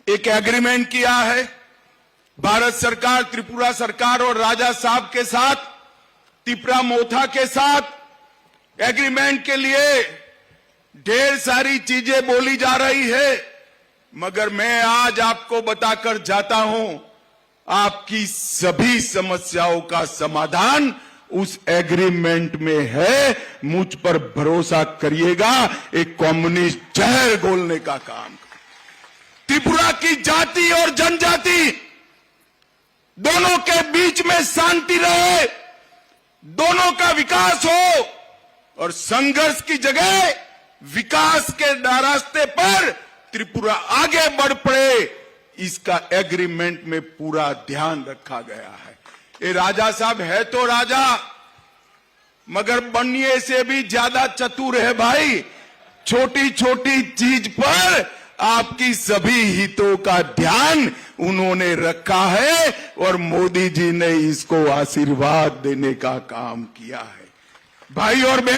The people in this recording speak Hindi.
एक एग्रीमेंट किया है भारत सरकार, त्रिपुरा सरकार और राजा साहब के साथ, तिपरा मोथा के साथ। एग्रीमेंट के लिए ढेर सारी चीजें बोली जा रही है, मगर मैं आज आपको बताकर जाता हूं, आपकी सभी समस्याओं का समाधान उस एग्रीमेंट में है। मुझ पर भरोसा करिएगा, एक कम्युनिस्ट जहर घोलने का काम। त्रिपुरा की जाति और जनजाति दोनों के बीच में शांति रहे, दोनों का विकास हो और संघर्ष की जगह विकास के रास्ते पर त्रिपुरा आगे बढ़ पड़े, इसका एग्रीमेंट में पूरा ध्यान रखा गया है। ये राजा साहब है तो राजा, मगर बनने से भी ज्यादा चतुर है भाई। छोटी छोटी चीज पर आपकी सभी हितों का ध्यान उन्होंने रखा है और मोदी जी ने इसको आशीर्वाद देने का काम किया है। भाई और बहन,